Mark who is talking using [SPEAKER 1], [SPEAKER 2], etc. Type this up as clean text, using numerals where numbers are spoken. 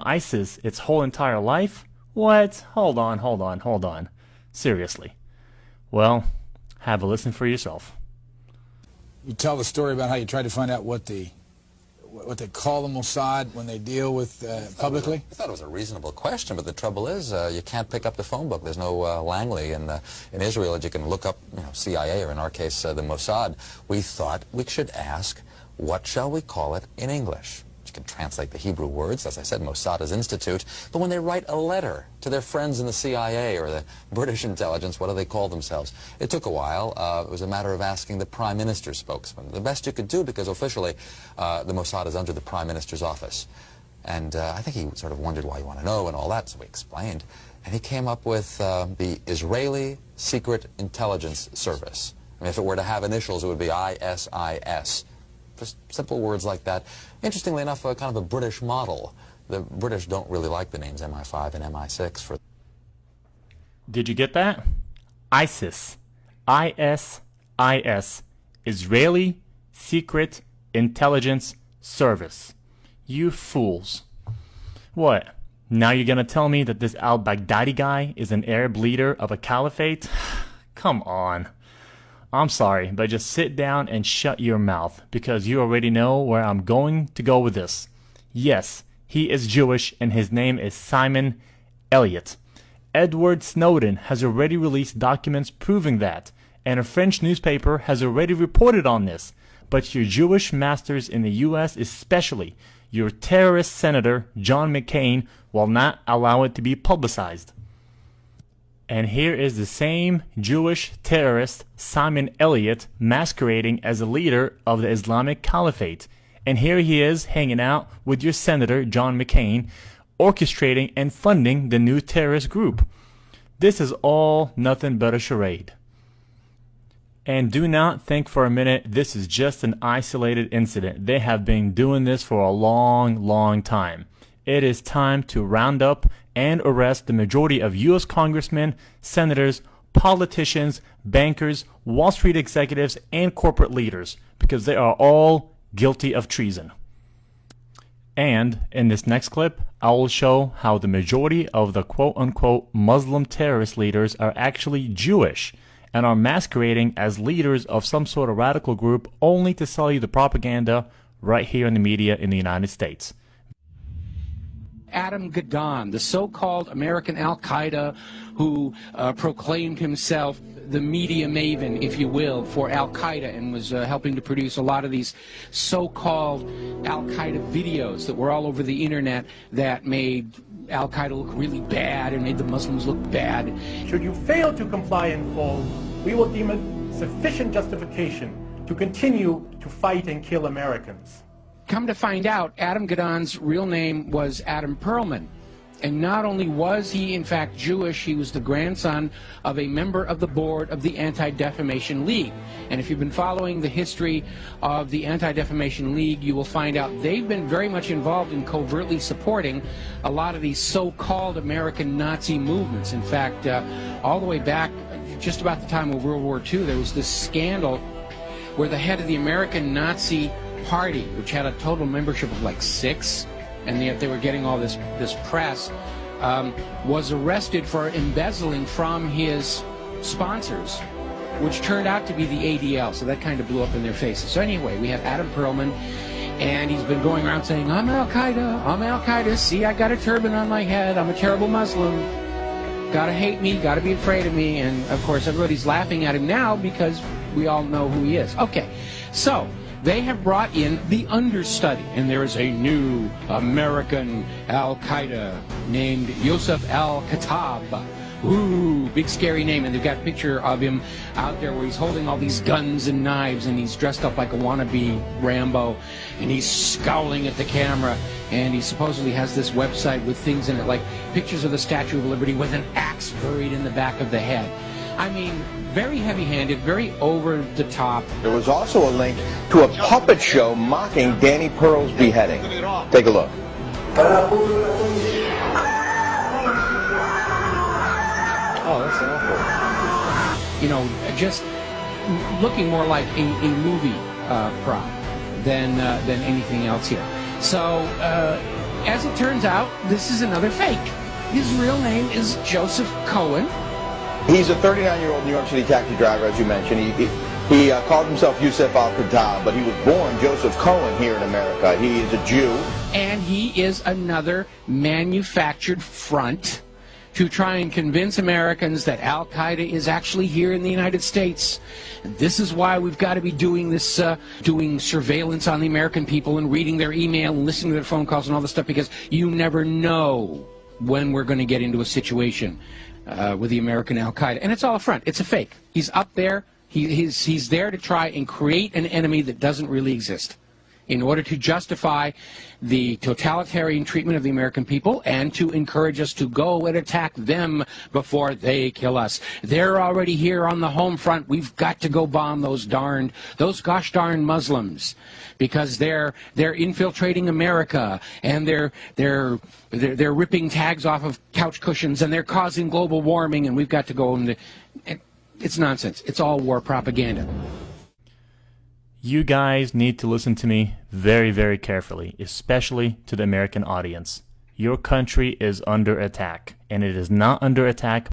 [SPEAKER 1] ISIS its whole entire life? What? Hold on. Seriously. Well, have a listen for yourself.
[SPEAKER 2] You tell the story about how you tried to find out what they call the Mossad when they deal with publicly?
[SPEAKER 3] I thought it was a reasonable question, but the trouble is you can't pick up the phone book. There's no Langley in Israel that you can look up, CIA or in our case the Mossad. We thought we should ask, what shall we call it in English? You can translate the Hebrew words, as I said, Mossad is institute, but when they write a letter to their friends in the CIA or the British intelligence, what do they call themselves? It took a while. It was a matter of asking the Prime Minister's spokesman. The best you could do, because officially the Mossad is under the Prime Minister's office. And I think he sort of wondered why you want to know and all that, so we explained. And he came up with the Israeli Secret Intelligence Service. I mean, if it were to have initials, it would be ISIS. Just simple words like that. Interestingly enough, kind of a British model. The British don't really like the names MI5 and MI6 for...
[SPEAKER 1] Did you get that? ISIS. ISIS. Israeli Secret Intelligence Service. You fools. What? Now you're gonna tell me that this al-Baghdadi guy is an Arab leader of a caliphate? Come on. I'm sorry, but just sit down and shut your mouth, because you already know where I'm going to go with this. Yes, he is Jewish, and his name is Simon Elliott. Edward Snowden has already released documents proving that, and a French newspaper has already reported on this. But your Jewish masters in the U.S., especially your terrorist senator, John McCain, will not allow it to be publicized. And here is the same Jewish terrorist, Simon Elliott, masquerading as a leader of the Islamic Caliphate. And here he is hanging out with your senator, John McCain, orchestrating and funding the new terrorist group. This is all nothing but a charade. And do not think for a minute this is just an isolated incident. They have been doing this for a long time. It is time to round up and arrest the majority of U.S. congressmen, senators, politicians, bankers, Wall Street executives, and corporate leaders, because they are all guilty of treason. And in this next clip, I will show how the majority of the quote-unquote Muslim terrorist leaders are actually Jewish and are masquerading as leaders of some sort of radical group only to sell you the propaganda right here in the media in the United States.
[SPEAKER 4] Adam Gadon, the so-called American Al-Qaeda who proclaimed himself the media maven, if you will, for Al-Qaeda, and was helping to produce a lot of these so-called Al-Qaeda videos that were all over the internet that made Al-Qaeda look really bad and made the Muslims look bad.
[SPEAKER 5] Should you fail to comply in full, we will deem it sufficient justification to continue to fight and kill Americans.
[SPEAKER 4] Come to find out, Adam Gadon's real name was Adam Perlman. And not only was he, in fact, Jewish, he was the grandson of a member of the board of the Anti-Defamation League. And if you've been following the history of the Anti-Defamation League, you will find out they've been very much involved in covertly supporting a lot of these so-called American Nazi movements. In fact, all the way back, just about the time of World War II, there was this scandal where the head of the American Nazi Party, which had a total membership of like 6, and yet they were getting all this press, was arrested for embezzling from his sponsors, which turned out to be the ADL, so that kind of blew up in their faces. So anyway, we have Adam Perlman, and he's been going around saying, I'm Al-Qaeda, see, I got a turban on my head, I'm a terrible Muslim, gotta hate me, gotta be afraid of me, and of course everybody's laughing at him now because we all know who he is. Okay, so they have brought in the understudy, and there is a new American Al-Qaeda named Yosef Al-Khattab. Ooh, big scary name, and they've got a picture of him out there where he's holding all these guns and knives, and he's dressed up like a wannabe Rambo, and he's scowling at the camera, and he supposedly has this website with things in it, like pictures of the Statue of Liberty with an axe buried in the back of the head. I mean, very heavy-handed, very over-the-top.
[SPEAKER 6] There was also a link to a puppet show mocking Danny Pearl's beheading. Take a look.
[SPEAKER 4] Oh, that's awful. You know, just looking more like a movie prop than anything else here. So as it turns out, this is another fake. His real name is Joseph Cohen.
[SPEAKER 6] He's a 39-year-old New York City taxi driver, as you mentioned. He called himself Yusuf al-Qaddah, but he was born Joseph Cohen here in America. He is a Jew.
[SPEAKER 4] And he is another manufactured front to try and convince Americans that Al-Qaeda is actually here in the United States. This is why we've got to be doing this, doing surveillance on the American people and reading their email and listening to their phone calls and all this stuff, because you never know when we're going to get into a situation with the American Al-Qaeda. And it's all a front. It's a fake. He's up there. He's there to try and create an enemy that doesn't really exist, in order to justify the totalitarian treatment of the American people and to encourage us to go and attack them before they kill us. They're already here on the home front. We've got to go bomb those gosh darn Muslims, because they're infiltrating America, and they're ripping tags off of couch cushions, and they're causing global warming, and we've got to go and it's nonsense. It's all war propaganda.
[SPEAKER 1] You guys need to listen to me very, very carefully, especially to the American audience. Your country is under attack, and it is not under attack